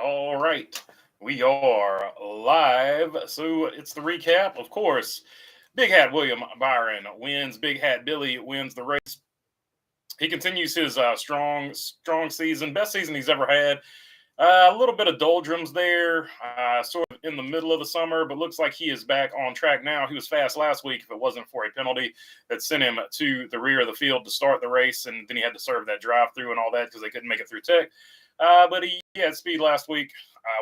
All right. We are live. So it's the recap. Of course, Big Hat William Byron wins. Big Hat Billy wins the race. He continues his strong season, best season he's ever had. A little bit of doldrums there, sort of in the middle of the summer, but looks like he is back on track now. He was fast last week if it wasn't for a penalty that sent him to the rear of the field to start the race, and then he had to serve that drive-through and all that because they couldn't make it through tech. But he had speed last week,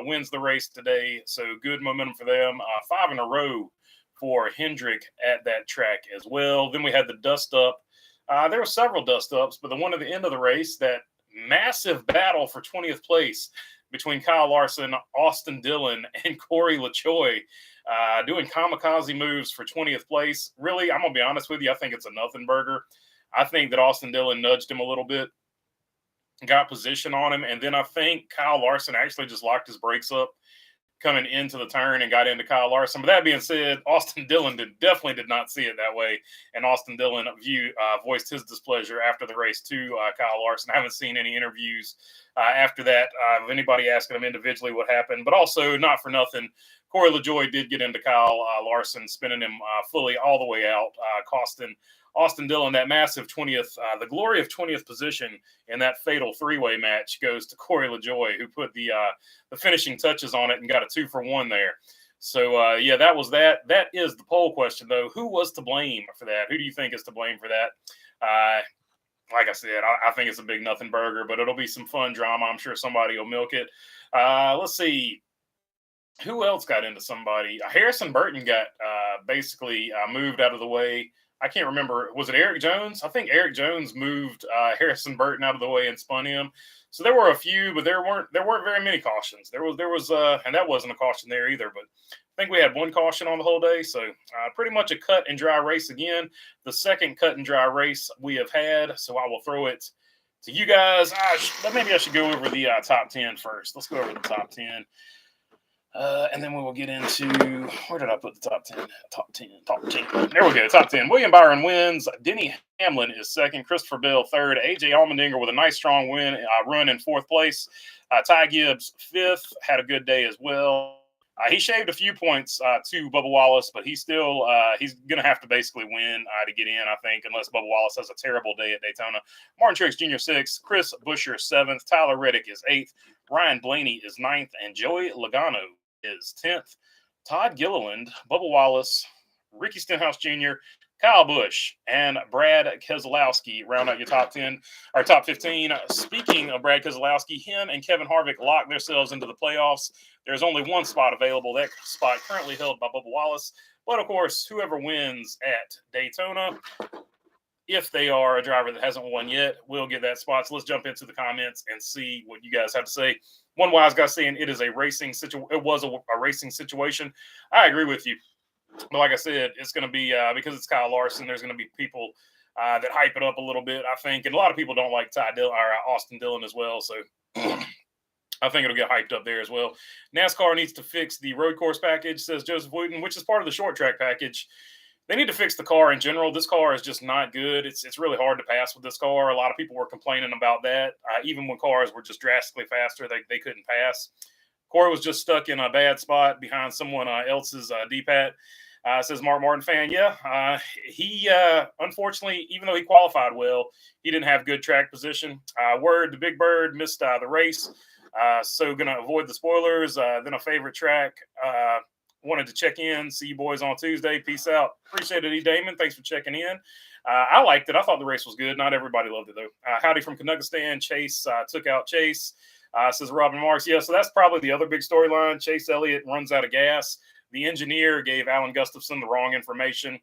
wins the race today, so good momentum for them. 5 in a row for Hendrick at that track as well. Then we had the dust-up. There were several dust-ups, but the one at the end of the race, that massive battle for 20th place between Kyle Larson, Austin Dillon, and Corey LaJoie, doing kamikaze moves for 20th place. Really, I'm going to be honest with you, I think it's a nothing burger. I think that Austin Dillon nudged him a little bit, got position on him, and then I think Kyle Larson actually just locked his brakes up coming into the turn and got into Kyle Larson. But that being said, Austin Dillon definitely did not see it that way, and Austin Dillon voiced his displeasure after the race to Kyle Larson. I haven't seen any interviews after that of anybody asking him individually what happened, but also not for nothing, Corey LaJoie did get into Kyle Larson, spinning him fully all the way out, costing Austin Dillon that massive 20th, the glory of 20th position in that fatal three-way match goes to Corey LaJoie, who put the finishing touches on it and got a 2-for-1 there. So, yeah, that was that. That is the poll question, though. Who was to blame for that? Who do you think is to blame for that? Like I said, I think it's a big nothing burger, but it'll be some fun drama. I'm sure somebody will milk it. Let's see. Who else got into somebody? Harrison Burton got basically moved out of the way. I can't remember. Was it Eric Jones? I think Eric Jones moved Harrison Burton out of the way and spun him. So there were a few, but there weren't very many cautions. There was, and that wasn't a caution there either. But I think we had one caution on the whole day. So pretty much a cut and dry race again. The second cut and dry race we have had. So I will throw it to you guys. Maybe I should go over the top 10 first. Let's go over the top 10. And then we will get into, where did I put the top 10? Top 10. There we go, top 10. William Byron wins. Denny Hamlin is second. Christopher Bell third. A.J. Allmendinger with a nice strong run in fourth place. Ty Gibbs fifth. Had a good day as well. He shaved a few points to Bubba Wallace, but he's still he's going to have to basically win to get in, I think, unless Bubba Wallace has a terrible day at Daytona. Martin Truex Jr. 6th, Chris Buescher 7th, Tyler Reddick is 8th, Ryan Blaney is 9th, and Joey Logano is 10th. Todd Gilliland, Bubba Wallace, Ricky Stenhouse Jr., Kyle Busch, and Brad Keselowski round out your top 10 or top 15. Speaking of Brad Keselowski, him and Kevin Harvick locked themselves into the playoffs. There's only one spot available. That spot currently held by Bubba Wallace. But, of course, whoever wins at Daytona, if they are a driver that hasn't won yet, will get that spot. So let's jump into the comments and see what you guys have to say. One wise guy saying it is a racing situation. It was a racing situation. I agree with you. But like I said, it's going to be because it's Kyle Larson. There's going to be people that hype it up a little bit, I think, and a lot of people don't like Austin Dillon as well. So I think it'll get hyped up there as well. NASCAR needs to fix the road course package, says Joseph Wooten, which is part of the short track package. They need to fix the car in general. This car is just not good. It's really hard to pass with this car. A lot of people were complaining about that. Even when cars were just drastically faster, they couldn't pass. Corey was just stuck in a bad spot behind someone else's D-pad. Says Mark Martin fan. Yeah, he unfortunately, even though he qualified well, he didn't have good track position. Word, the Big Bird missed the race. So going to avoid the spoilers. Then a favorite track. Wanted to check in. See you boys on Tuesday. Peace out. Appreciate it, E. Damon. Thanks for checking in. I liked it. I thought the race was good. Not everybody loved it, though. Howdy from Canuckistan. Chase took out Chase. Says Robin Marks. Yeah, so that's probably the other big storyline. Chase Elliott runs out of gas. The engineer gave Alan Gustafson the wrong information.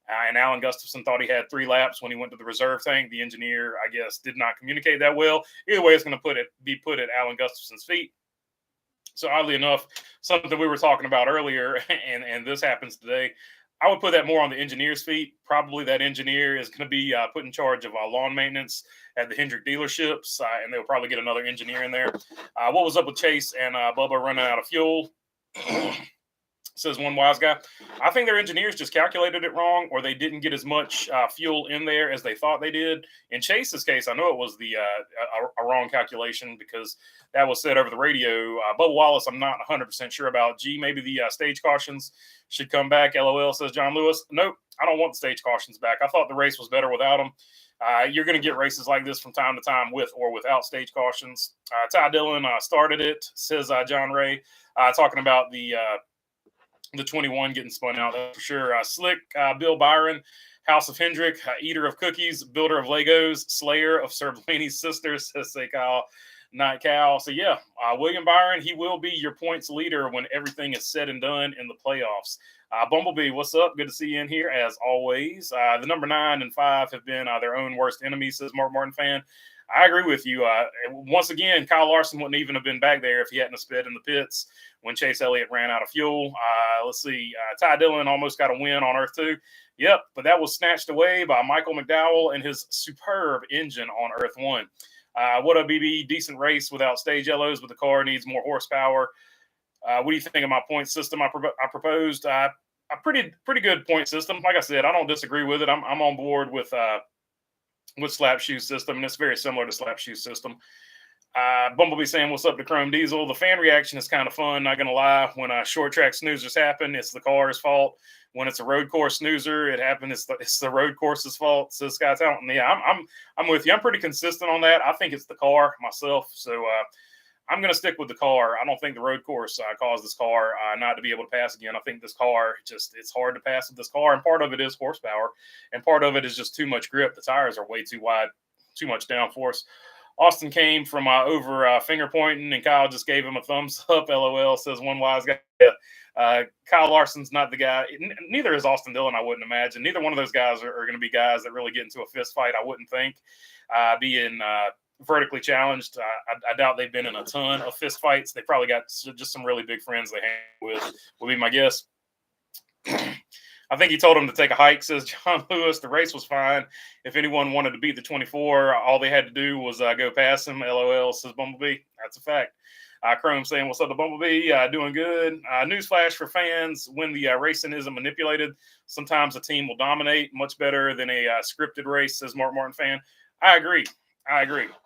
And Alan Gustafson thought he had 3 laps when he went to the reserve tank. The engineer, I guess, did not communicate that well. Either way, it's going to be put at Alan Gustafson's feet. So oddly enough, something we were talking about earlier, and this happens today, I would put that more on the engineer's feet. Probably that engineer is going to be put in charge of lawn maintenance at the Hendrick dealerships, and they'll probably get another engineer in there. What was up with Chase and Bubba running out of fuel? says one wise guy. I think their engineers just calculated it wrong, or they didn't get as much fuel in there as they thought they did. In Chase's case, I know it was a wrong calculation because that was said over the radio. Bubba Wallace, I'm not 100% sure about. Maybe the stage cautions should come back. LOL, says John Lewis. Nope, I don't want the stage cautions back. I thought the race was better without them. You're going to get races like this from time to time with or without stage cautions. Ty Dillon started it, says John Ray, talking about the 21 getting spun out, for sure. Slick, Bill Byron, House of Hendrick, eater of cookies, builder of Legos, slayer of Sir Blaney's sisters, says say Kyle, not Cal. So, yeah, William Byron, he will be your points leader when everything is said and done in the playoffs. Bumblebee, what's up? Good to see you in here, as always. The number 9 and 5 have been their own worst enemies, says Mark Martin fan. I agree with you. Once again, Kyle Larson wouldn't even have been back there if he hadn't sped in the pits when Chase Elliott ran out of fuel. Let's see. Ty Dillon almost got a win on Earth 2. Yep, but that was snatched away by Michael McDowell and his superb engine on Earth 1. What a BB, decent race without stage yellows, but the car needs more horsepower. What do you think of my point system I proposed? A pretty good point system. Like I said, I don't disagree with it. I'm on board with Slap Shoe system, and it's very similar to Slap Shoe system. Bumblebee saying, what's up to Chrome Diesel? The fan reaction is kind of fun, not going to lie. When short track snoozers happen, it's the car's fault. When it's a road course snoozer, it happened. It's the road course's fault, says Scott Talent. Yeah, I'm with you. I'm pretty consistent on that. I think it's the car myself. So I'm going to stick with the car. I don't think the road course caused this car not to be able to pass again. I think this car it's hard to pass with this car. And part of it is horsepower. And part of it is just too much grip. The tires are way too wide, too much downforce. Austin came from over finger pointing, and Kyle just gave him a thumbs up. LOL, says one wise guy. Kyle Larson's not the guy. Neither is Austin Dillon, I wouldn't imagine. Neither one of those guys are going to be guys that really get into a fist fight, I wouldn't think. Being vertically challenged, I doubt they've been in a ton of fist fights. They probably got just some really big friends they hang with, would be my guess. I think he told him to take a hike, says John Lewis. The race was fine. If anyone wanted to beat the 24, all they had to do was go past him. LOL, says Bumblebee. That's a fact. Chrome saying, what's up to Bumblebee? Doing good. Newsflash for fans, when the racing isn't manipulated, sometimes a team will dominate much better than a scripted race, says Mark Martin fan. I agree.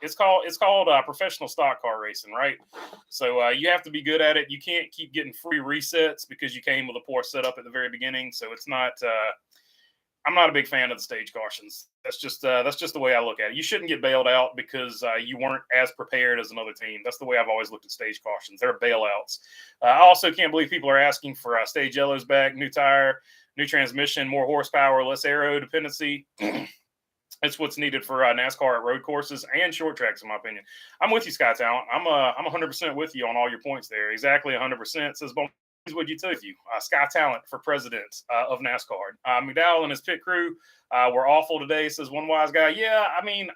It's called professional stock car racing, right? So you have to be good at it. You can't keep getting free resets because you came with a poor setup at the very beginning. So it's not. I'm not a big fan of the stage cautions. That's just the way I look at it. You shouldn't get bailed out because you weren't as prepared as another team. That's the way I've always looked at stage cautions. They're bailouts. I also can't believe people are asking for stage yellows back, new tire, new transmission, more horsepower, less aero dependency. It's what's needed for NASCAR at road courses and short tracks, in my opinion. I'm with you, Sky Talent. I'm 100% with you on all your points there. Exactly 100%. Says would you tell you? Sky Talent for president of NASCAR. McDowell and his pit crew were awful today, says one wise guy. Yeah, I mean,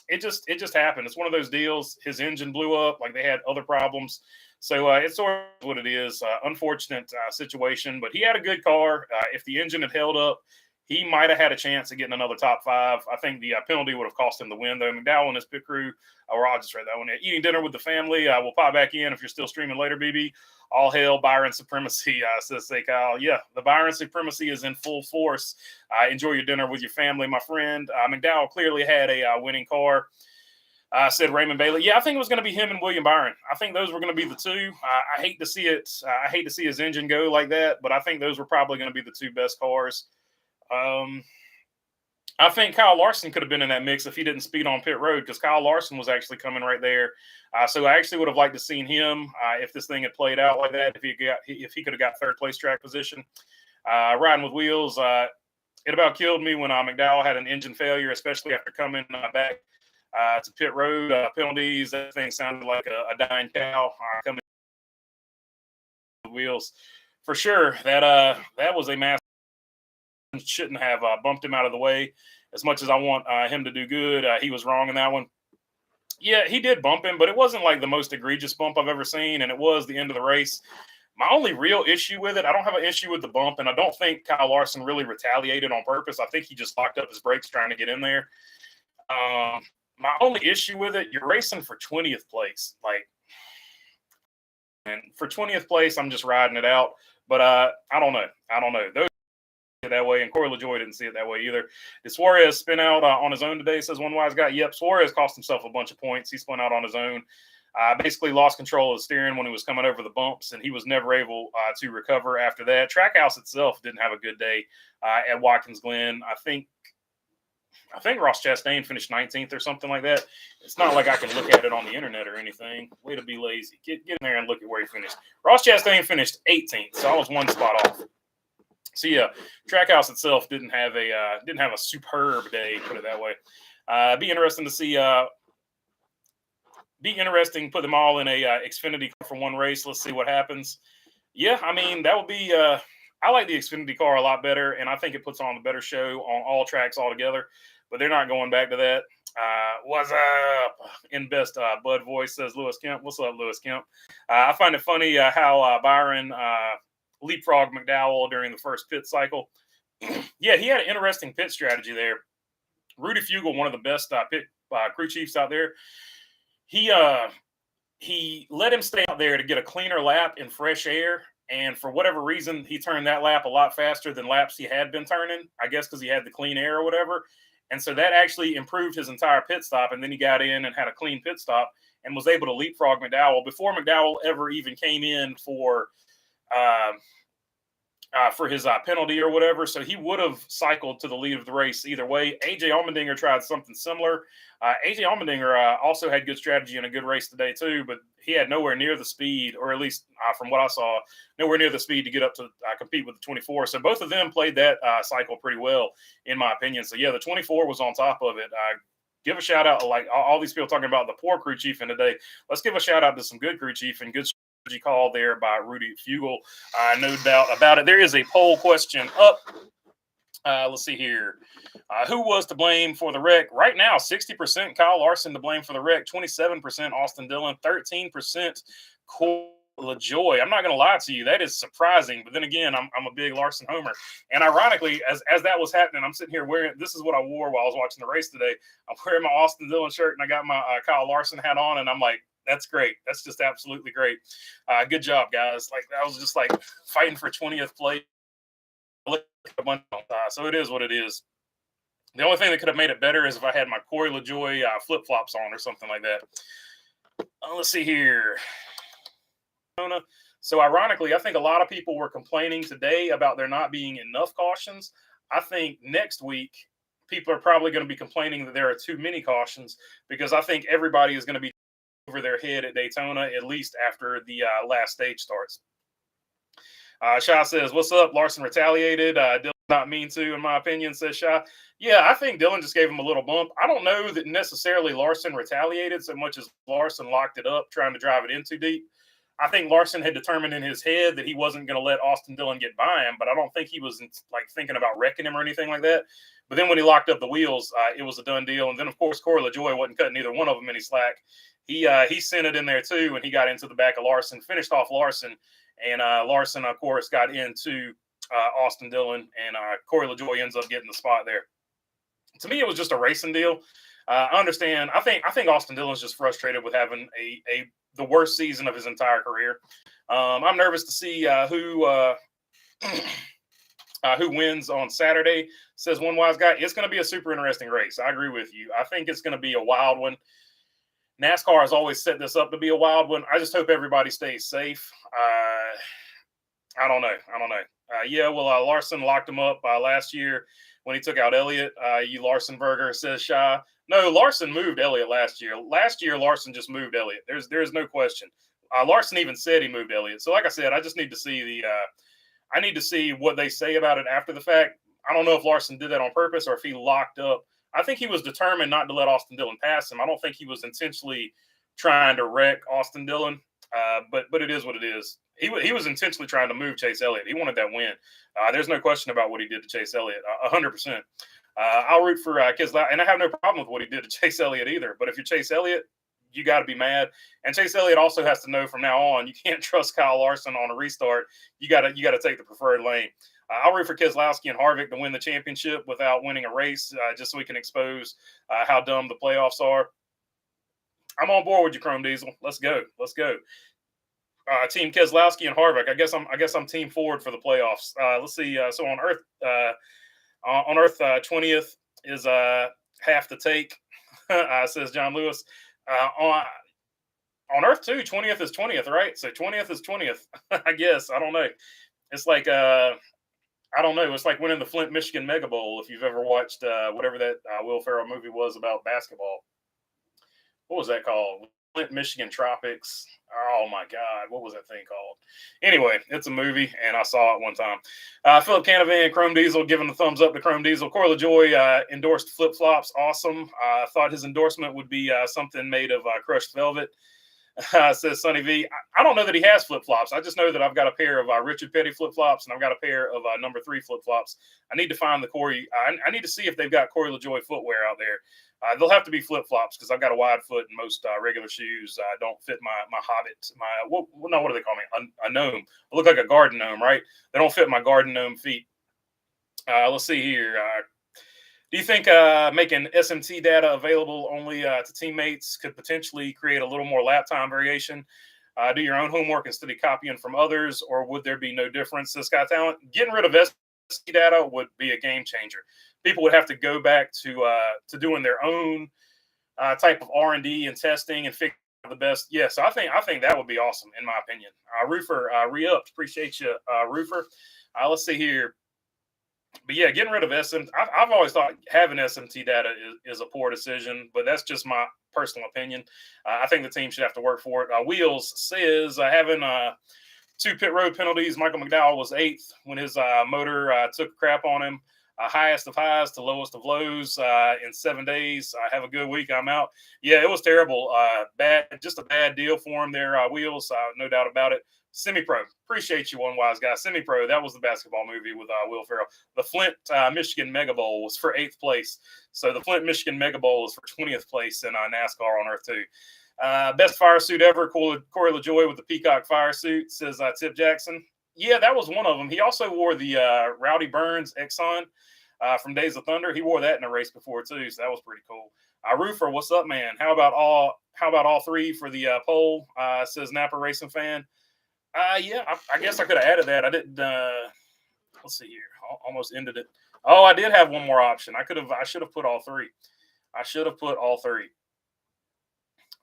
it just happened. It's one of those deals. His engine blew up. Like, they had other problems. So it's sort of what it is. Unfortunate situation, but he had a good car. If the engine had held up, he might have had a chance of getting another top 5. I think the penalty would have cost him the win, though. McDowell and his pit crew, or I'll just read that one. Eating dinner with the family. We'll pop back in if you're still streaming later, BB. All hail Byron supremacy, says say Kyle. Yeah, the Byron supremacy is in full force. Enjoy your dinner with your family, my friend. McDowell clearly had a winning car. Said Raymond Bailey. Yeah, I think it was going to be him and William Byron. I think those were going to be the two. I hate to see it. I hate to see his engine go like that, but I think those were probably going to be the two best cars. I think Kyle Larson could have been in that mix if he didn't speed on pit road, because Kyle Larson was actually coming right there. So I actually would have liked to seen him if this thing had played out like that. If he could have got third place track position, riding with wheels. It about killed me when McDowell had an engine failure, especially after coming back to pit road. Penalties. That thing sounded like a dying cow coming with wheels. For sure, that was a massive. Shouldn't have bumped him out of the way. As much as I want him to do good, he was wrong in that one. Yeah, he did bump him, but it wasn't like the most egregious bump I've ever seen, and it was the end of the race. My only real issue with it, I don't have an issue with the bump, and I don't think Kyle Larson really retaliated on purpose. I think he just locked up his brakes trying to get in there. My only issue with it, you're racing for 20th place. And for 20th place, I'm just riding it out. But I don't know. Those that way, and Corey LaJoie didn't see it that way either. Did Suarez spin out on his own today, says one wise guy? Yep, Suarez cost himself a bunch of points. He spun out on his own. Basically lost control of the steering when he was coming over the bumps, and he was never able to recover after that. Trackhouse itself didn't have a good day at Watkins Glen. I think Ross Chastain finished 19th or something like that. It's not like I can look at it on the internet or anything. Way to be lazy. Get in there and look at where he finished. Ross Chastain finished 18th, so I was one spot off. So yeah, Trackhouse itself didn't have a superb day, put it that way. Be interesting to see. Be interesting. Put them all in a Xfinity car for one race. Let's see what happens. Yeah, I mean that would be. I like the Xfinity car a lot better, and I think it puts on a better show on all tracks altogether. But they're not going back to that. What's up? In best Bud voice, says Lewis Kemp. What's up, Lewis Kemp? I find it funny how Byron leapfrogged McDowell during the first pit cycle. Yeah, he had an interesting pit strategy there. Rudy Fugle, one of the best pit crew chiefs out there, he let him stay out there to get a cleaner lap in fresh air. And for whatever reason, he turned that lap a lot faster than laps he had been turning, I guess because he had the clean air or whatever. And so that actually improved his entire pit stop. And then he got in and had a clean pit stop and was able to leapfrog McDowell before McDowell ever even came in for his penalty or whatever. So he would have cycled to the lead of the race either way. AJ Allmendinger tried something similar. AJ Allmendinger also had good strategy and a good race today too, but he had nowhere near the speed, or at least from what I saw, nowhere near the speed to get up to compete with the 24. So both of them played that cycle pretty well, in my opinion. So yeah, the 24 was on top of it. Give a shout out, like all these people talking about the poor crew chief in today. Let's give a shout out to some good crew chief and good strategy call there by Rudy Fugle. No doubt about it. There is a poll question up. Let's see here. Who was to blame for the wreck? Right now, 60% Kyle Larson to blame for the wreck, 27% Austin Dillon, 13% Corey LaJoie. I'm not going to lie to you. That is surprising. But then again, I'm a big Larson homer. And ironically, as that was happening, I'm sitting here wearing, this is what I wore while I was watching the race today. I'm wearing my Austin Dillon shirt and I got my Kyle Larson hat on. And I'm like, that's great. That's just absolutely great. Good job, guys. Like, I was just like fighting for 20th place. So it is what it is. The only thing that could have made it better is if I had my Corey LaJoie flip-flops on or something like that. Let's see here. So ironically, I think a lot of people were complaining today about there not being enough cautions. I think next week, people are probably going to be complaining that there are too many cautions, because I think everybody is going to be over their head at Daytona, at least after the last stage starts. Sha says, what's up? Larson retaliated. Dillon not mean to, in my opinion, says Sha. Yeah, I think Dillon just gave him a little bump. I don't know that necessarily Larson retaliated so much as Larson locked it up, trying to drive it in too deep. I think Larson had determined in his head that he wasn't going to let Austin Dillon get by him, but I don't think he was like thinking about wrecking him or anything like that. But then when he locked up the wheels, it was a done deal. And then, of course, Corey LaJoie wasn't cutting either one of them any slack. He sent it in there too, and he got into the back of Larson, finished off Larson. And Larson, of course, got into Austin Dillon, and Corey LaJoie ends up getting the spot there. To me, it was just a racing deal. I understand. I think Austin Dillon's just frustrated with having the worst season of his entire career. I'm nervous to see who wins on Saturday, says one wise guy. It's going to be a super interesting race. I agree with you. I think it's going to be a wild one. NASCAR has always set this up to be a wild one. I just hope everybody stays safe. I don't know. Yeah, well, Larson locked him up last year when he took out Elliott. You Larsonburger, says Shy. No, Larson moved Elliott last year. Last year, Larson just moved Elliott. There's no question. Larson even said he moved Elliott. So like I said, I just need to see I need to see what they say about it after the fact. I don't know if Larson did that on purpose or if he locked up. I think he was determined not to let Austin Dillon pass him. I don't think he was intentionally trying to wreck Austin Dillon. But it is what it is. He was intentionally trying to move Chase Elliott. He wanted that win. There's no question about what he did to Chase Elliott. 100%. I'll root for Keselowski, and I have no problem with what he did to Chase Elliott either. But if you're Chase Elliott, you got to be mad. And Chase Elliott also has to know from now on, you can't trust Kyle Larson on a restart. You got to take the preferred lane. I'll root for Keselowski and Harvick to win the championship without winning a race, just so we can expose how dumb the playoffs are. I'm on board with you, Chrome Diesel. Let's go. Team Keselowski and Harvick. I guess I'm Team Ford for the playoffs. Let's see. So on Earth, 20th is half the take, says John Lewis. On Earth too, 20th is 20th, right? So 20th is 20th. I guess. I don't know. It's like I don't know. It's like winning the Flint, Michigan Mega Bowl. If you've ever watched whatever that Will Ferrell movie was about basketball, what was that called? Flint, Michigan Tropics. Oh my God, what was that thing called? Anyway, it's a movie, and I saw it one time. Philip Canavan, Chrome Diesel, giving the thumbs up to Chrome Diesel. Corey LaJoie endorsed flip flops. Awesome. Thought his endorsement would be something made of crushed velvet. Says Sonny V. I don't know that he has flip flops. I just know that I've got a pair of Richard Petty flip flops, and I've got a pair of number 3 flip flops. I need to find the Corey. I need to see if they've got Corey LaJoie footwear out there. They'll have to be flip flops because I've got a wide foot, and most regular shoes don't fit my Hobbit. What do they call me? A gnome. I look like a garden gnome, right? They don't fit my garden gnome feet. Let's see here. Do you think making SMT data available only to teammates could potentially create a little more lap time variation? Do your own homework instead of copying from others, or would there be no difference? This guy talent, getting rid of SMT data would be a game changer. People would have to go back to doing their own type of R&D and testing and figure out the best. Yeah, so I think that would be awesome in my opinion. Roofer, re-upped. Appreciate you, Roofer. Let's see here. But yeah, getting rid of SMT, I've always thought having SMT data is a poor decision, but that's just my personal opinion. I think the team should have to work for it. Wheels says having 2 pit road penalties. Michael McDowell was 8th when his motor took crap on him. Highest of highs to lowest of lows in 7 days. Have a good week. I'm out. Yeah, it was terrible. Just a bad deal for him there. Wheels, no doubt about it. Semi-Pro. Appreciate you, one wise guy. Semi-Pro. That was the basketball movie with Will Ferrell. The Flint, Michigan Mega Bowl was for 8th place. So the Flint, Michigan Mega Bowl is for 20th place in NASCAR on Earth too. Best fire suit ever. Corey LaJoie with the Peacock fire suit, says Tip Jackson. Yeah, that was one of them. He also wore the Rowdy Burns Exxon from Days of Thunder. He wore that in a race before too, so that was pretty cool. Roofer, what's up, man? How about all 3 for the poll? Says Napa Racing Fan. Yeah, I guess I could have added that. I didn't. Let's see here. Almost ended it. Oh, I did have one more option. I should have put all 3. I should have put all 3.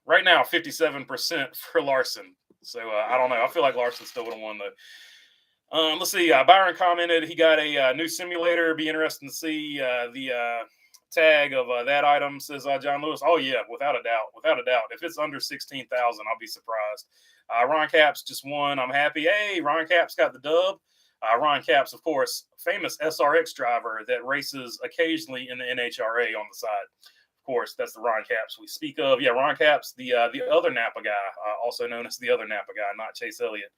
Right now, 57% for Larson. So I don't know. I feel like Larson still would have won though. Let's see. Byron commented he got a new simulator. Be interesting to see the tag of that item, says John Lewis. Oh yeah, without a doubt. If it's under 16,000, I'll be surprised. Ron Capps just won. I'm happy. Hey, Ron Capps got the dub. Ron Capps, of course, famous SRX driver that races occasionally in the NHRA on the side. Of course, that's the Ron Capps we speak of. Yeah, Ron Capps, the other Napa guy, also known as the other Napa guy, not Chase Elliott.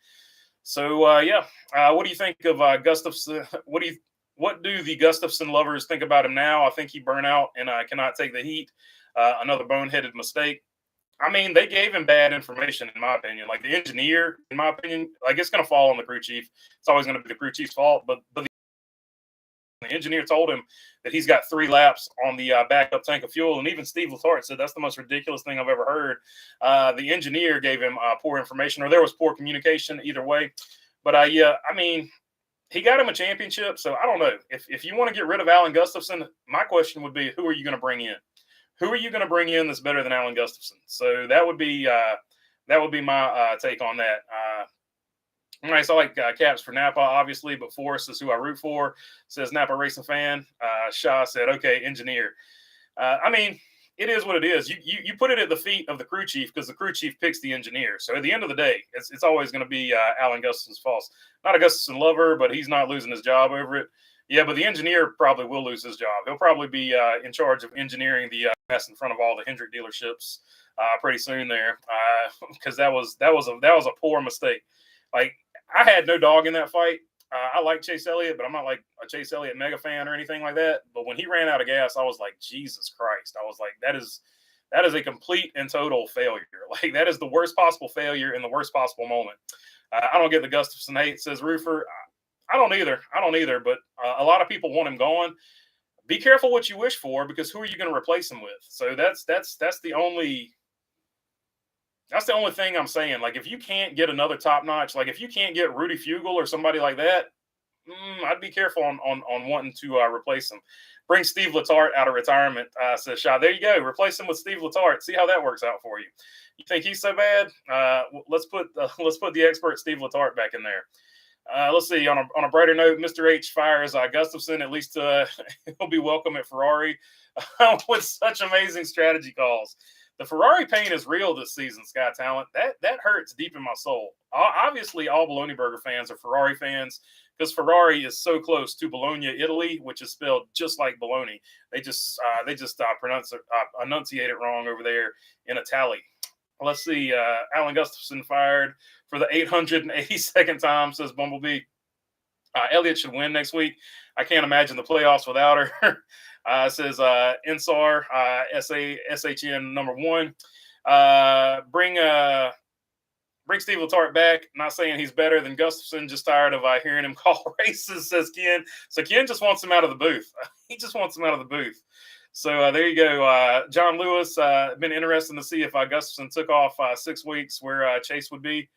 So what do you think of Gustafson? What do the Gustafson lovers think about him now? I think he burnt out and cannot take the heat. Another boneheaded mistake. I mean, they gave him bad information, in my opinion. Like the engineer, in my opinion, like it's going to fall on the crew chief. It's always going to be the crew chief's fault. But the engineer told him that he's got 3 laps on the backup tank of fuel. And even Steve Letarte said that's the most ridiculous thing I've ever heard. The engineer gave him poor information, or there was poor communication either way. But I mean, he got him a championship. So I don't know. If you want to get rid of Alan Gustafson, my question would be, who are you going to bring in? Who are you going to bring in that's better than Alan Gustafson? So that would be my take on that. Nice. I like Caps for Napa, obviously, but Forrest is who I root for, says Napa Racing Fan. Shaw said, okay, engineer. I mean, it is what it is. You put it at the feet of the crew chief because the crew chief picks the engineer. So at the end of the day, it's always going to be Alan Gustafson's fault. Not a Gustafson lover, but he's not losing his job over it. Yeah, but the engineer probably will lose his job. He'll probably be in charge of engineering the mess in front of all the Hendrick dealerships pretty soon there, because that was a poor mistake. Like, I had no dog in that fight. I like Chase Elliott, but I'm not like a Chase Elliott mega fan or anything like that. But when he ran out of gas, I was like, Jesus Christ! I was like, that is a complete and total failure. Like, that is the worst possible failure in the worst possible moment. I don't get the Gustafson hate, says Roofer. I don't either. But a lot of people want him gone. Be careful what you wish for, because who are you going to replace him with? So that's the only. That's the only thing I'm saying. Like, if you can't get another top notch, like if you can't get Rudy Fugle or somebody like that, I'd be careful on wanting to replace him. Bring Steve Letarte out of retirement, says Shaw. There you go. Replace him with Steve Letarte. See how that works out for you. You think he's so bad? Let's put the expert Steve Letarte back in there. Let's see. On a brighter note, Mr. H fires Gustafson. At least he'll be welcome at Ferrari with such amazing strategy calls. The Ferrari pain is real this season, Sky Talent. That hurts deep in my soul. Obviously, all Bologna Burger fans are Ferrari fans because Ferrari is so close to Bologna, Italy, which is spelled just like Bologna. They just enunciate it wrong over there in Italy. Let's see. Alan Gustafson fired for the 882nd time, says Bumblebee. Elliott should win next week. I can't imagine the playoffs without her. Says Insar, SHN number 1. Bring Steve Letarte back. Not saying he's better than Gustafson, just tired of hearing him call races, says Ken. So Ken just wants him out of the booth. He just wants him out of the booth. So there you go. John Lewis, been interesting to see if Gustafson took off 6 weeks where Chase would be.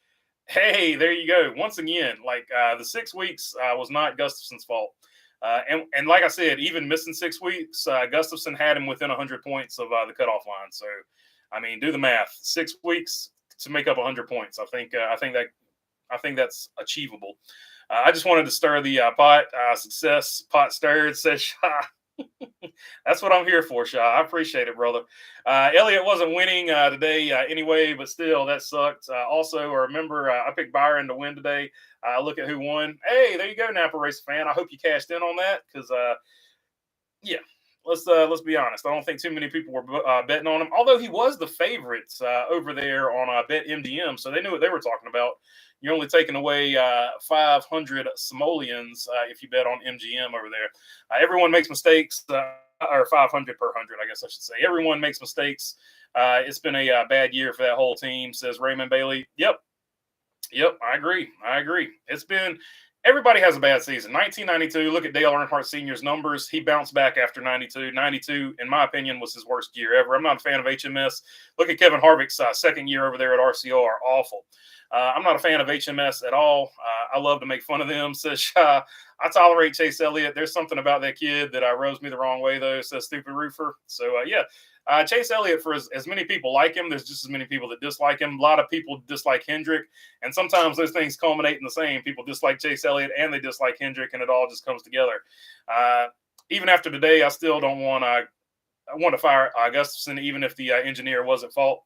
Hey, there you go. Once again, like the 6 weeks was not Gustafson's fault. And like I said, even missing 6 weeks, Gustafson had him within 100 points of the cutoff line. So, I mean, do the math. 6 weeks to make up 100 points. I think that's achievable. I just wanted to stir the pot. Success pot stirred, says Shaw. That's what I'm here for, Shaw. I appreciate it, brother. Elliott wasn't winning today anyway, but still, that sucked. Also, remember, I picked Byron to win today. Look at who won. Hey, there you go, Napa Race fan. I hope you cashed in on that because, yeah, let's be honest. I don't think too many people were betting on him, although he was the favorite over there on BetMGM, so they knew what they were talking about. You're only taking away 500 simoleons if you bet on MGM over there. Everyone makes mistakes, or 500 per 100, I guess I should say. Everyone makes mistakes. It's been a bad year for that whole team, says Raymond Bailey. Yep, I agree. It's been – everybody has a bad season. 1992, look at Dale Earnhardt Sr.'s numbers. He bounced back after 92. 92, in my opinion, was his worst year ever. I'm not a fan of HMS. Look at Kevin Harvick's second year over there at RCR. Awful. I'm not a fan of HMS at all. I love to make fun of them, says Shaw. I tolerate Chase Elliott. There's something about that kid that rubs me the wrong way, though, says Stupid Roofer. So, Chase Elliott, for as many people like him, there's just as many people that dislike him. A lot of people dislike Hendrick, and sometimes those things culminate in the same. People dislike Chase Elliott, and they dislike Hendrick, and it all just comes together. Even after today, I still don't want to fire Gustafson, even if the engineer was at fault,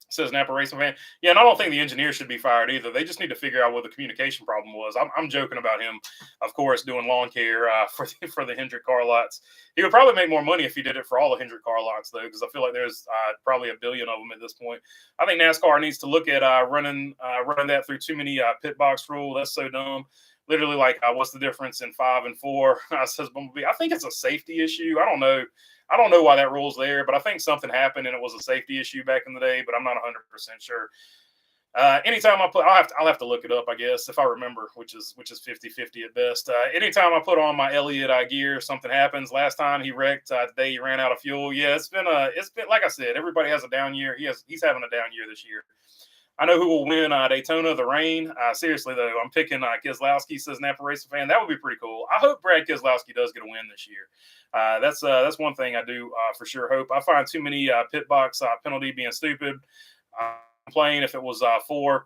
says Napa Racing fan. Yeah, and I don't think the engineer should be fired either. They just need to figure out what the communication problem was. I'm joking about him, of course, doing lawn care for the Hendrick car lots. He would probably make more money if he did it for all the Hendrick car lots, though, because I feel like there's probably a billion of them at this point. I think NASCAR needs to look at running that through too many pit box rule. That's so dumb. Literally, like, what's the difference in 5 and 4? Says Bumblebee. I think it's a safety issue. I don't know why that rule's there, but I think something happened and it was a safety issue back in the day, but I'm not 100% sure. Anytime I'll have to look it up, I guess, if I remember, which is 50-50 at best. Anytime I put on my Elliott gear, something happens. Last time he wrecked, today he ran out of fuel. Yeah, it's been like I said, everybody has a down year. He's having a down year this year. I know who will win Daytona, the rain. Seriously, though, I'm picking Keselowski, says Napa Racing fan. That would be pretty cool. I hope Brad Keselowski does get a win this year. That's one thing I do for sure hope. I find too many pit box penalty being stupid. Complain if it was 4,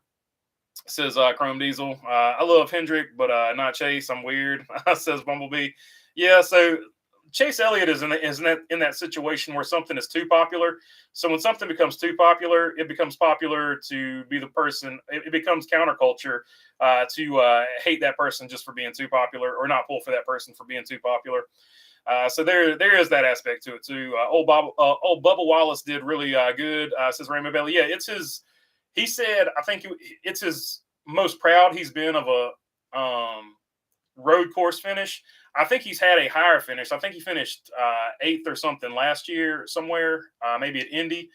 says Chrome Diesel. I love Hendrick, but not Chase. I'm weird, says Bumblebee. Yeah, so Chase Elliott is in that situation where something is too popular. So when something becomes too popular, it becomes popular to be the person. It becomes counterculture to hate that person just for being too popular, or not pull for that person for being too popular. So there is that aspect to it too. Old Bubba Wallace did really good. Says Raymond Bailey. Yeah, it's his. He said I think it's his most proud he's been of a road course finish. I think he's had a higher finish. I think he finished 8th or something last year somewhere, maybe at Indy.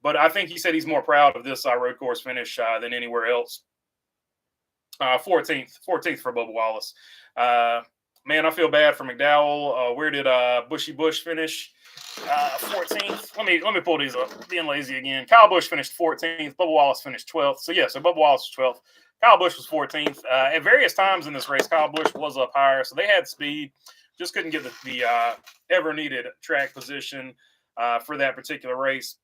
But I think he said he's more proud of this road course finish than anywhere else. 14th for Bubba Wallace. Man, I feel bad for McDowell. Where did Bushy Bush finish? 14th. Let me pull these up. Being lazy again. Kyle Busch finished 14th. Bubba Wallace finished 12th. So Bubba Wallace was 12th. Kyle Busch was 14th. At various times in this race, Kyle Busch was up higher, so they had speed. Just couldn't get the ever needed track position for that particular race.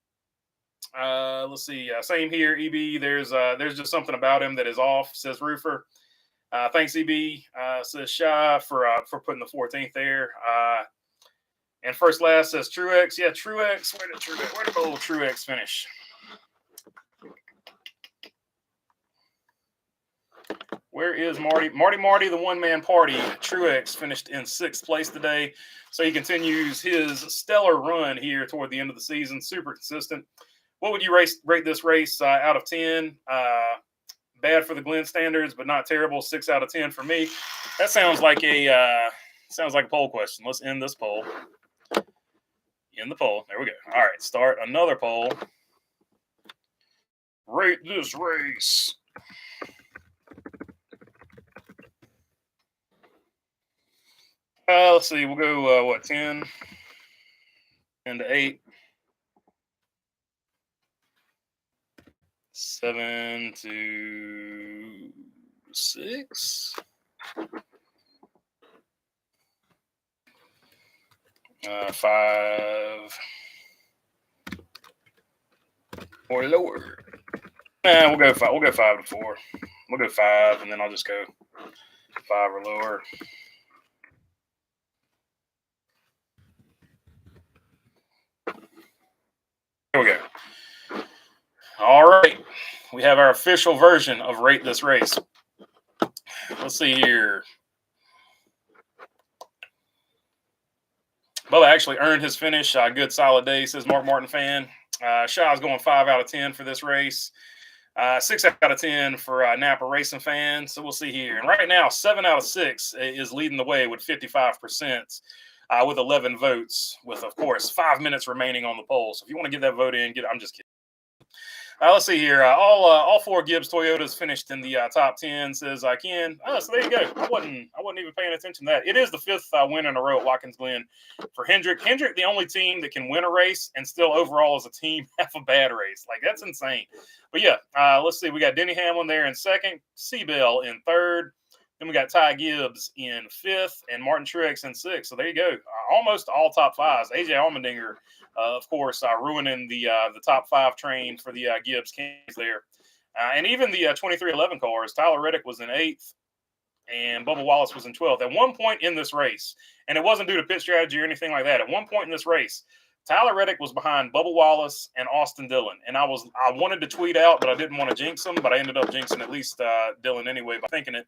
Let's see. Same here, EB. There's just something about him that is off, says Roofer. Thanks, EB. Says Shy for putting the 14th there. And first last says Truex. Yeah, Truex. Where did old Truex finish? Where is Marty? Marty, the one-man party. Truex finished in 6th place today. So he continues his stellar run here toward the end of the season. Super consistent. What would you rate this race out of 10? Bad for the Glen standards, but not terrible. 6 out of 10 for me. That sounds like a poll question. Let's end this poll. In the poll. There we go. All right. Start another poll. Rate this race. Let's see. We'll go, 10? 10 to 8. 7 to 6. 5 or lower. We'll go 5. We'll go 5 to 4. We'll go 5, and then I'll just go 5 or lower. Here we go. All right. We have our official version of Rate This Race. Let's see here. Bubba actually earned his finish. Good solid day, says Mark Martin fan. Shaw's going 5 out of 10 for this race. 6 out of 10 for Napa Racing fans. So we'll see here. And right now, 7 out of 6 is leading the way with 55%, with 11 votes, with, of course, 5 minutes remaining on the poll. So if you want to get that vote in, I'm just kidding. Let's see here. All 4 Gibbs Toyotas finished in the top 10, says Ken. So there you go. I wasn't even paying attention to that. It is the 5th win in a row at Watkins Glen for Hendrick. Hendrick, the only team that can win a race and still overall as a team have a bad race. Like, that's insane. But yeah, let's see. We got Denny Hamlin there in 2nd, Seabell in 3rd. Then we got Ty Gibbs in 5th and Martin Truex in 6th. So there you go. Almost all top 5s. AJ Allmendinger, of course, ruining the top 5 train for the Gibbs Kings there. And even the 2311 cars, Tyler Reddick was in 8th and Bubba Wallace was in 12th. At one point in this race, and it wasn't due to pit strategy or anything like that, at one point in this race, Tyler Reddick was behind Bubba Wallace and Austin Dillon. And I wanted to tweet out, but I didn't want to jinx him, but I ended up jinxing at least Dillon anyway by thinking it.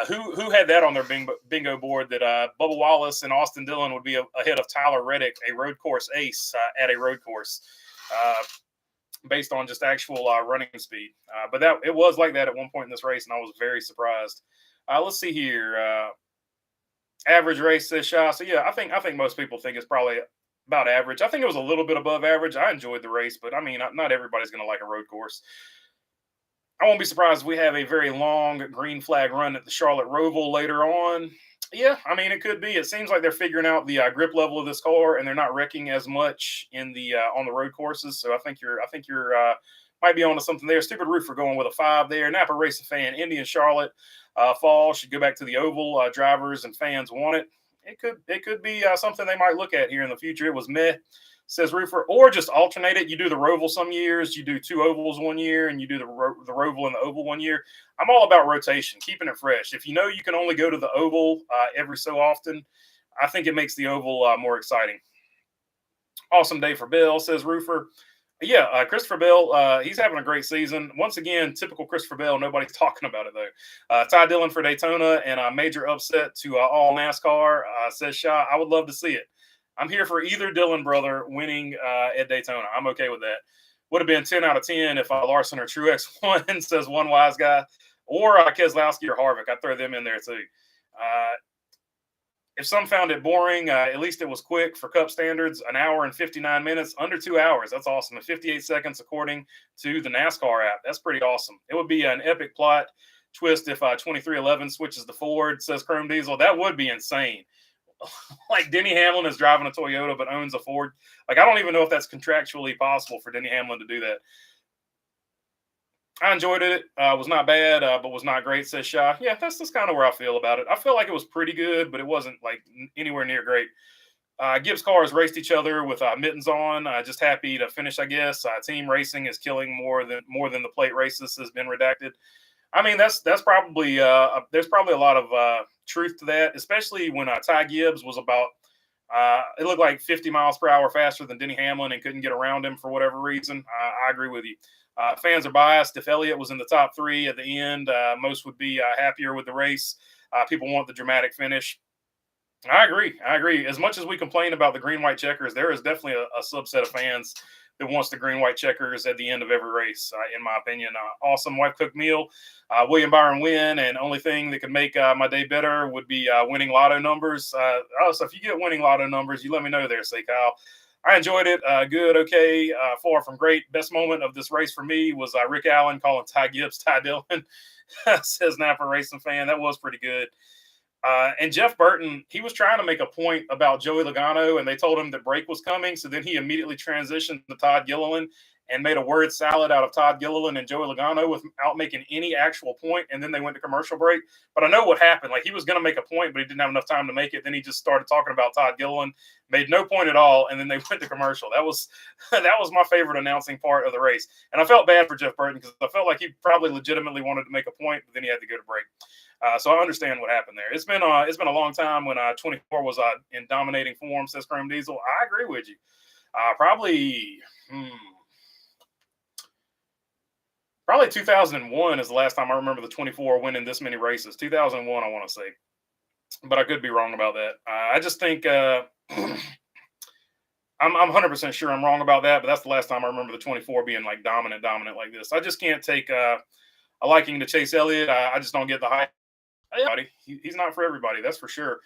Who had that on their bingo board that Bubba Wallace and Austin Dillon would be ahead of Tyler Reddick, a road course ace at a road course, based on just actual running speed. But it was like that at one point in this race, and I was very surprised. Let's see here. Average race, says Shaw. So yeah, I think most people think it's probably about average. I think it was a little bit above average. I enjoyed the race, but I mean, not everybody's going to like a road course. I won't be surprised if we have a very long green flag run at the Charlotte Roval later on. Yeah, I mean, it could be. It seems like they're figuring out the grip level of this car, and they're not wrecking as much in the on the road courses. So I think you're might be onto something there. Stupid Roofer going with a 5 there. Napa Racing fan, Indy and Charlotte fall should go back to the oval. Drivers and fans want it. It could be something they might look at here in the future. It was meh, says Roofer, or just alternate it. You do the Roval some years, you do 2 ovals one year, and you do the Roval and the oval one year. I'm all about rotation, keeping it fresh. If you know you can only go to the oval every so often, I think it makes the oval more exciting. Awesome day for Bill, says Roofer. Yeah, Christopher Bell, he's having a great season. Once again, typical Christopher Bell. Nobody's talking about it, though. Ty Dillon for Daytona and a major upset to all NASCAR, says Shaw. I would love to see it. I'm here for either Dillon brother winning at Daytona. I'm okay with that. Would have been 10 out of 10 if Larson or Truex won, says one wise guy. Or Keselowski or Harvick. I'd throw them in there, too. If some found it boring, at least it was quick for Cup standards, 1 hour and 59 minutes, under 2 hours. That's awesome. And 58 seconds according to the NASCAR app. That's pretty awesome. It would be an epic plot twist if 2311 switches to Ford, says Chrome Diesel. That would be insane. like Denny Hamlin is driving a Toyota but owns a Ford. Like, I don't even know if that's contractually possible for Denny Hamlin to do that. I enjoyed it. Was not bad, but was not great, says Sha. Yeah, that's just kind of where I feel about it. I feel like it was pretty good, but it wasn't like anywhere near great. Gibbs cars raced each other with mittens on. Just happy to finish, I guess. Team racing is killing more than the plate races has been redacted. I mean, that's probably there's probably a lot of truth to that, especially when Ty Gibbs was about it looked like 50 miles per hour faster than Denny Hamlin and couldn't get around him for whatever reason. I agree with you. Fans are biased. If Elliott was in the top three at the end, most would be happier with the race. People want the dramatic finish. I agree. As much as we complain about the green-white checkers, there is definitely a subset of fans that wants the green-white checkers at the end of every race, in my opinion. Awesome wife-cooked meal. William Byron win, and only thing that could make my day better would be winning lotto numbers. So if you get winning lotto numbers, you let me know there, say Kyle. I enjoyed it. Good, okay, far from great. Best moment of this race for me was Rick Allen calling Ty Gibbs Ty Dillon, says Napa Racing fan. That was pretty good. And Jeff Burton, he was trying to make a point about Joey Logano, and they told him that break was coming. So then he immediately transitioned to Todd Gilliland and made a word salad out of Todd Gilliland and Joey Logano without making any actual point. And then they went to commercial break. But I know what happened. Like, he was going to make a point, but he didn't have enough time to make it. Then he just started talking about Todd Gilliland, made no point at all, and then they went to commercial. That was my favorite announcing part of the race. And I felt bad for Jeff Burton because I felt like he probably legitimately wanted to make a point, but then he had to go to break. So I understand what happened there. It's been a long time when 24 was in dominating form, says Chrome Diesel. I agree with you. Probably 2001 is the last time I remember the 24 winning this many races. 2001, I want to say, but I could be wrong about that. I just think I'm 100% sure I'm wrong about that, but that's the last time I remember the 24 being like dominant like this. I just can't take a liking to Chase Elliott. I just don't get the hype. He's not for everybody, that's for sure.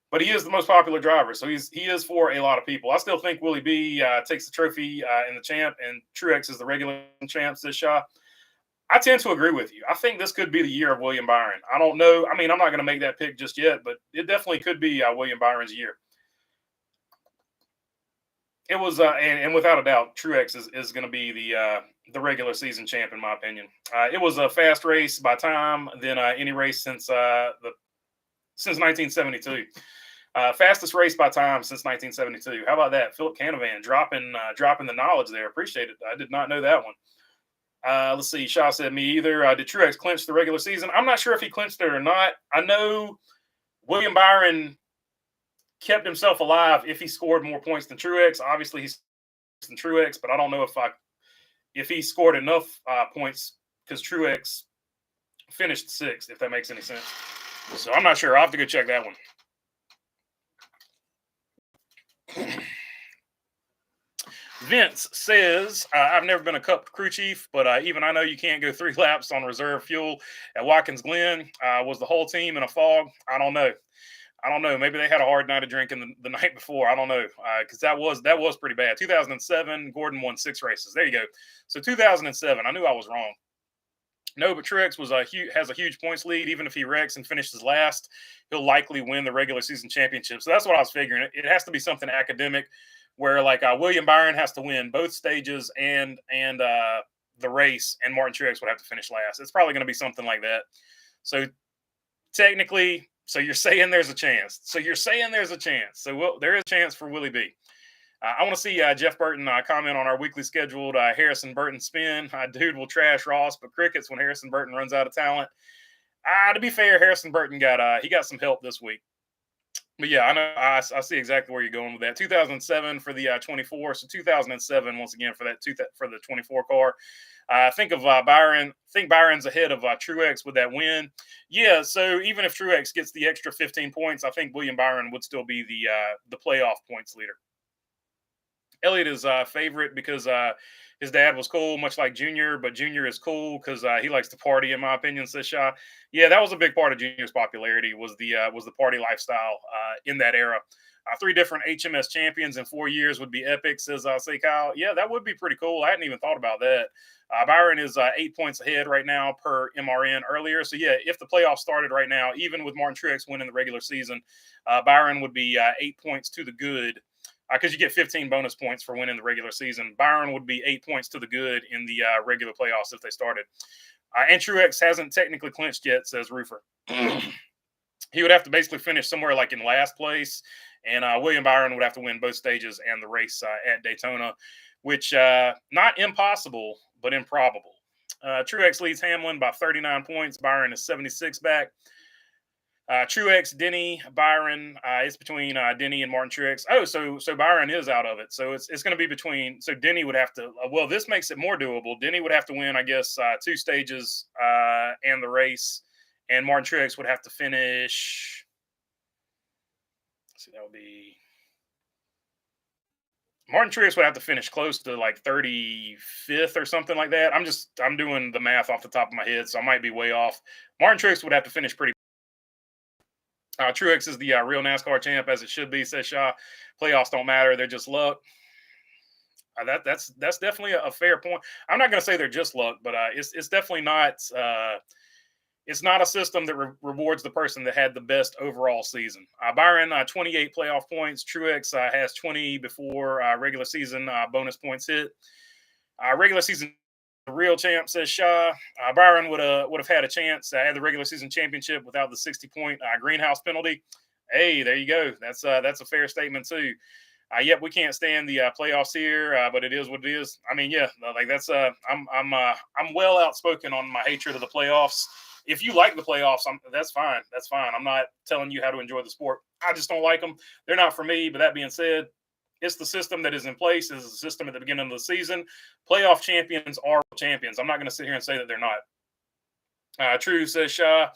But he is the most popular driver, so he is for a lot of people. I still think Willie B takes the trophy in the champ, and Truex is the regular champ this shot. I tend to agree with you. I think this could be the year of William Byron. I don't know. I mean, I'm not going to make that pick just yet, but it definitely could be William Byron's year. It was, and without a doubt, Truex is going to be the regular season champ, in my opinion. It was a fast race by time than any race since 1972. Fastest race by time since 1972. How about that? Philip Canavan dropping the knowledge there. Appreciate it. I did not know that one. Let's see. Shaw said, me either. Did Truex clinch the regular season? I'm not sure if he clinched it or not. I know William Byron kept himself alive if he scored more points than Truex. Obviously, he's than Truex, but I don't know if he scored enough points because Truex finished sixth, if that makes any sense. So I'm not sure. I'll have to go check that one. Vince says, I've never been a Cup crew chief, but even I know you can't go 3 laps on reserve fuel at Watkins Glen. Was the whole team in a fog? I don't know. Maybe they had a hard night of drinking the night before. I don't know, because that was pretty bad. 2007, Gordon won 6 races. There you go. So 2007, I knew I was wrong. No, but Truex has a huge points lead. Even if he wrecks and finishes last, he'll likely win the regular season championship. So that's what I was figuring. It has to be something academic where like William Byron has to win both stages and the race, and Martin Truex would have to finish last. It's probably going to be something like that. So technically, you're saying there's a chance. So there is a chance for Willie B. I want to see Jeff Burton comment on our weekly scheduled Harrison Burton spin. Dude will trash Ross, but crickets when Harrison Burton runs out of talent. To be fair, Harrison Burton got some help this week. But yeah, I know I see exactly where you're going with that. 2007 for the 24. So 2007 once again for the 24 car. Think of Byron. Think Byron's ahead of Truex with that win. Yeah. So even if Truex gets the extra 15 points, I think William Byron would still be the playoff points leader. Elliott is favorite because his dad was cool, much like Junior, but Junior is cool because he likes to party, in my opinion, says Shaw. Yeah, that was a big part of Junior's popularity was the party lifestyle in that era. 3 different HMS champions in 4 years would be epic, says say Kyle. Yeah, that would be pretty cool. I hadn't even thought about that. Byron is 8 points ahead right now per MRN earlier. So, yeah, if the playoffs started right now, even with Martin Truex winning the regular season, Byron would be 8 points to the good because you get 15 bonus points for winning the regular season. Byron would be 8 points to the good in the regular playoffs if they started. And Truex hasn't technically clinched yet, says Roofer. He would have to basically finish somewhere like in last place, and William Byron would have to win both stages and the race at Daytona, which not impossible, but improbable. Truex leads Hamlin by 39 points. Byron is 76 back. Truex, Denny, Byron. It's between Denny and Martin Truex. Oh, so Byron is out of it. So it's going to be between. So Denny would have to. Well, this makes it more doable. Denny would have to win, I guess, 2 stages and the race, and Martin Truex would have to finish. Let's see, that would be. Martin Truex would have to finish close to like 35th or something like that. I'm doing the math off the top of my head, so I might be way off. Martin Truex would have to finish pretty. Truex is the real NASCAR champ, as it should be, says Shaw. Playoffs don't matter; they're just luck. That's definitely a fair point. I'm not going to say they're just luck, but it's definitely not. It's not a system that rewards the person that had the best overall season. Byron, 28 playoff points. Truex has 20 before regular season bonus points hit. Regular season, the real champ, says Shaw. Byron would have had a chance at the regular season championship without the 60-point greenhouse penalty. Hey, there you go. That's a fair statement too. Yep, we can't stand the playoffs here, but it is what it is. I mean, yeah, like that's I'm well outspoken on my hatred of the playoffs. If you like the playoffs, that's fine. That's fine. I'm not telling you how to enjoy the sport. I just don't like them. They're not for me. But that being said, it's the system that is in place. It's the system at the beginning of the season. Playoff champions are champions. I'm not going to sit here and say that they're not. True, says Shaw.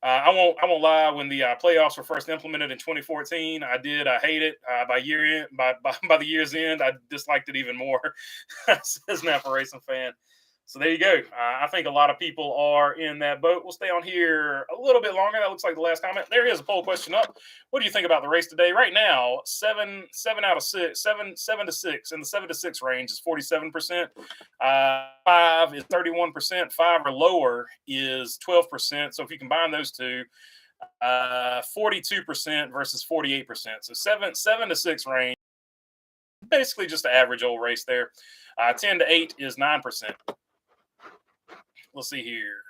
I won't lie. When the playoffs were first implemented in 2014, I did. I hate it. By the year's end, I disliked it even more. Says Napa Racing fan. So there you go. I think a lot of people are in that boat. We'll stay on here a little bit longer. That looks like the last comment. There is a poll question up. What do you think about the race today? Right now, 7 out of 6, 7 to 6, and the 7 to 6 range is 47%. 5 is 31%. 5 or lower is 12%. So if you combine those two, 42% versus 48%. So 7 to 6 range, basically just an average old race there. 10 to 8 is 9%. Let's see here.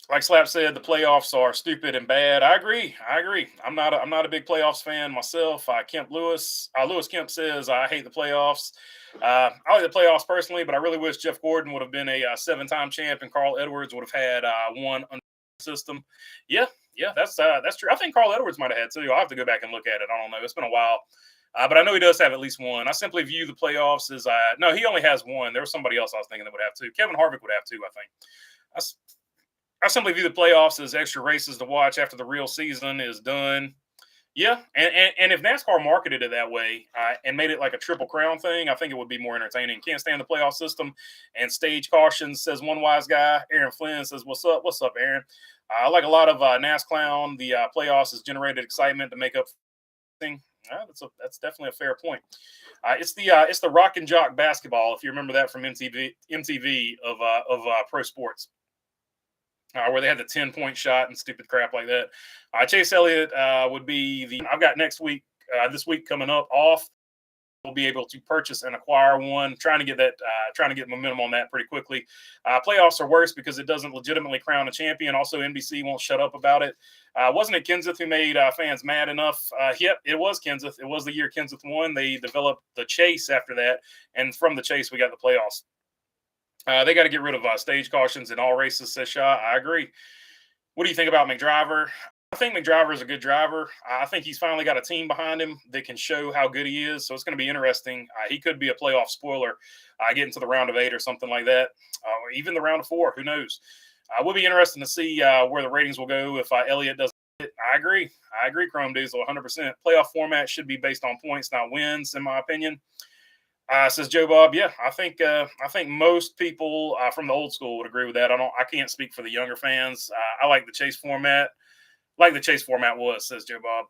Like Slap said, the playoffs are stupid and bad. I agree. I'm not a big playoffs fan myself. Lewis Kemp says I hate the playoffs. I like the playoffs personally, but I really wish Jeff Gordon would have been a 7-time champ and Carl Edwards would have had one under the system. Yeah, that's true. I think Carl Edwards might have had 2. I'll have to go back and look at it. I don't know. It's been a while. But I know he does have at least 1. I simply view the playoffs as no, he only has 1. There was somebody else I was thinking that would have 2. Kevin Harvick would have 2, I think. I simply view the playoffs as extra races to watch after the real season is done. Yeah, and if NASCAR marketed it that way and made it like a Triple Crown thing, I think it would be more entertaining. Can't stand the playoff system and stage cautions, says one wise guy. Aaron Flynn says, "What's up? What's up, Aaron?" I like a lot of NASClown. The playoffs has generated excitement to make up thing. That's definitely a fair point. It's the Rock and Jock basketball, if you remember that from MTV of pro sports. Where they had the 10-point shot and stupid crap like that. Chase Elliott would be I've got next week, this week coming up off. We'll be able to purchase and acquire one. Trying to get momentum on that pretty quickly. Playoffs are worse because it doesn't legitimately crown a champion. Also, NBC won't shut up about it. Wasn't it Kenseth who made fans mad enough? Yep, it was Kenseth. It was the year Kenseth won. They developed the chase after that, and from the chase, we got the playoffs. They got to get rid of stage cautions in all races, says Shaw. I agree. What do you think about McDriver? I think McDriver is a good driver. I think he's finally got a team behind him that can show how good he is. So it's going to be interesting. He could be a playoff spoiler, getting to the round of 8 or something like that, or even the round of 4. Who knows? Will be interesting to see where the ratings will go if Elliott does it. I agree, Chrome Diesel, 100%. Playoff format should be based on points, not wins, in my opinion. Says Joe Bob. Yeah, I think most people from the old school would agree with that. I can't speak for the younger fans. I like the chase format. Like the chase format was, says Joe Bob.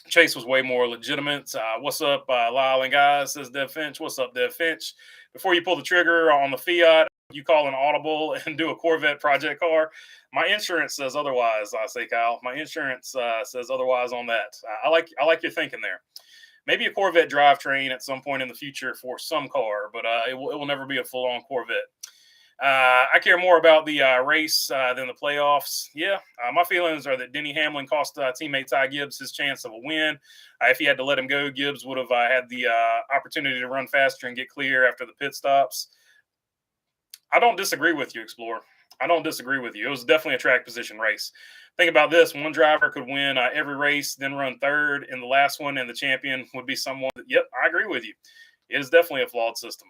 Chase was way more legitimate. What's up, Lyle and guys? Says Dev Finch. What's up, Dev Finch? Before you pull the trigger on the Fiat, you call an audible and do a Corvette project car. My insurance says otherwise. I say, Kyle. My insurance says otherwise on that. I like your thinking there. Maybe a Corvette drivetrain at some point in the future for some car, but it will never be a full-on Corvette. I care more about the race than the playoffs. Yeah, my feelings are that Denny Hamlin cost teammate Ty Gibbs his chance of a win. If he had to let him go, Gibbs would have had the opportunity to run faster and get clear after the pit stops. I don't disagree with you, Explorer. I don't disagree with you. It was definitely a track position race. Think about this. One driver could win every race, then run third in the last one, and the champion would be someone that, yep, I agree with you. It is definitely a flawed system.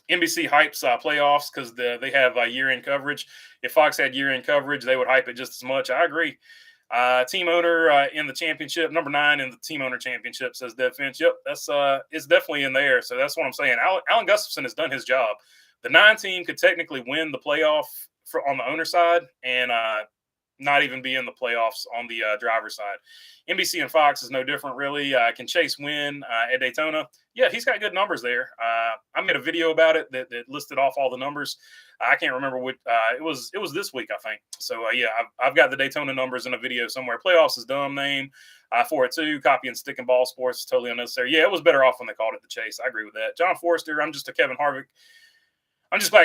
NBC hypes playoffs because they have year-end coverage. If Fox had year-end coverage, they would hype it just as much. I agree. Team owner in the championship, number 9 in the team owner championship, says Dev Finch. Yep, it's definitely in there. So that's what I'm saying. Alan Gustafson has done his job. The 9 team could technically win the playoff on the owner side and not even be in the playoffs on the driver's side. NBC and Fox is no different, really. Can Chase win at Daytona? Yeah, he's got good numbers there. I made a video about it that listed off all the numbers. I can't remember what it was this week, I think. So yeah, I've got the Daytona numbers in a video somewhere. Playoffs is dumb name for it too. Copy and stick and ball sports is totally unnecessary. Yeah, it was better off when they called it the chase. I agree with that. John Forrester, I'm just glad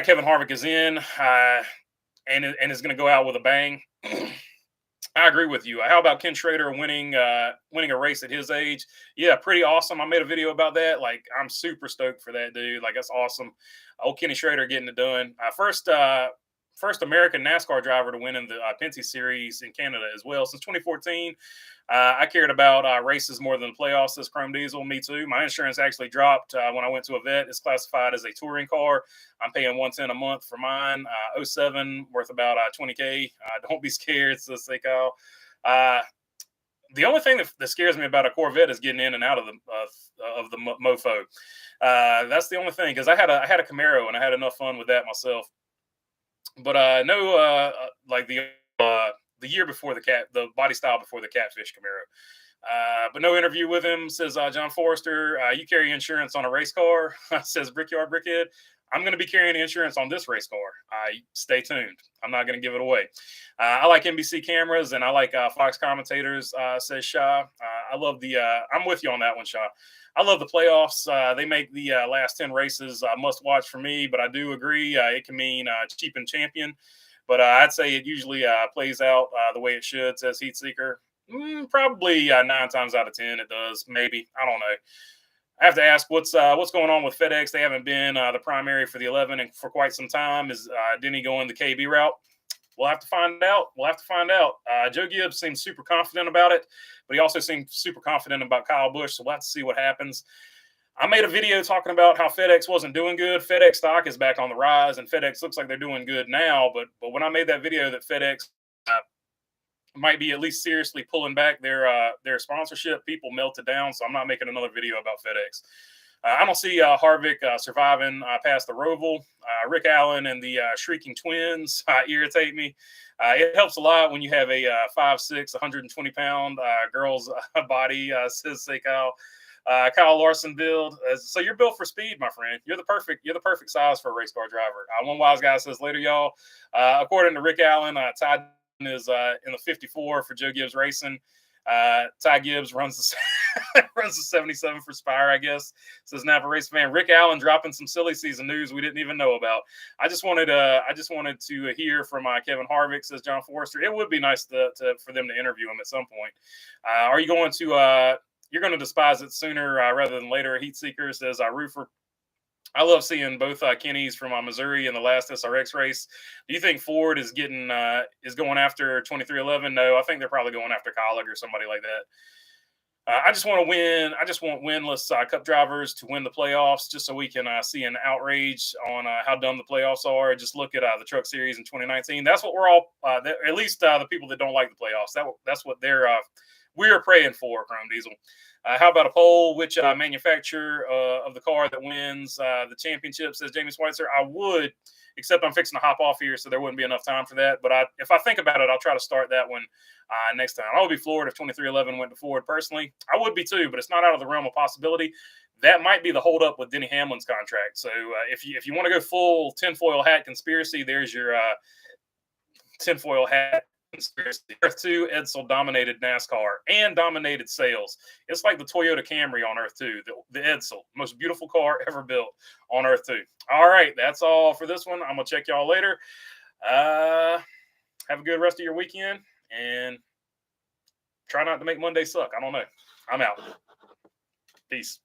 Kevin Harvick is in and is going to go out with a bang. I agree with you. How about Ken Schrader winning a race at his age? Yeah, pretty awesome. I made a video about that. Like, I'm super stoked for that dude. Like, that's awesome. Old Kenny Schrader getting it done. First American NASCAR driver to win in the Penske Series in Canada as well. Since 2014, I cared about races more than the playoffs, says Chrome Diesel. Me too. My insurance actually dropped when I went to a vet. It's classified as a touring car. I'm paying $110 a month for mine. 07, worth about $20K. Don't be scared, says Kyle. The only thing that scares me about a Corvette is getting in and out of the mofo. That's the only thing, because I had a Camaro and I had enough fun with that myself. But like the year before the body style before the Catfish Camaro. But no interview with him, says John Forrester. You carry insurance on a race car, says Brickyard Brickhead. I'm going to be carrying insurance on this race car. Stay tuned. I'm not going to give it away. I like NBC cameras and I like Fox commentators, says Shaw. I love I'm with you on that one, Shaw. I love the playoffs. They make the last 10 races must watch for me, but I do agree it can mean cheap and champion. But I'd say it usually plays out the way it should, says Heat Seeker. Probably 9 times out of 10 it does. Maybe. I don't know. I have to ask what's going on with FedEx. They haven't been the primary for the 11 and for quite some time. Is Denny going the KB route? We'll have to find out. Joe Gibbs seems super confident about it, but he also seemed super confident about Kyle Busch. So we'll have to see what happens. I made a video talking about how FedEx wasn't doing good. FedEx stock is back on the rise, and FedEx looks like they're doing good now. But when I made that video that FedEx might be at least seriously pulling back their sponsorship, people melted down. So I'm not making another video about FedEx. I don't see Harvick surviving past the Roval. Rick Allen and the Shrieking Twins irritate me. It helps a lot when you have a 5'6", 120-pound girl's body, says Kyle. Kyle Larson build. So you're built for speed, my friend. You're the perfect size for a race car driver. One wise guy says later, y'all. According to Rick Allen, Ty is in the 54 for Joe Gibbs Racing. Ty Gibbs runs the 77 for Spire, I guess, says Napa Race Fan. Rick Allen dropping some silly season news we didn't even know about. I just wanted to hear from Kevin Harvick, says John Forrester. It would be nice for them to interview him at some point. Are you going to you're going to despise it sooner rather than later? Heat Seeker says Roofer. I love seeing both Kennys from Missouri in the last SRX race. Do you think Ford is going after 2311? No, I think they're probably going after Colleague or somebody like that. I just want to win. I just want winless Cup drivers to win the playoffs, just so we can see an outrage on how dumb the playoffs are. Just look at the Truck Series in 2019. That's what we're all. At least the people that don't like the playoffs. That's what they're we're praying for, Chrome Diesel. How about a poll? Which manufacturer of the car that wins the championship, says Jamie Schweitzer? I would, except I'm fixing to hop off here, so there wouldn't be enough time for that. But if I think about it, I'll try to start that one next time. I would be floored if 2311 went to Ford. Personally, I would be too, but it's not out of the realm of possibility. That might be the holdup with Denny Hamlin's contract. So if you want to go full tinfoil hat conspiracy, there's your tinfoil hat conspiracy. Earth 2, Edsel dominated NASCAR and dominated sales. It's like the Toyota Camry on Earth 2, the Edsel, most beautiful car ever built on Earth 2. All right, that's all for this one. I'm going to check y'all later. Have a good rest of your weekend, and try not to make Monday suck. I don't know. I'm out. Peace.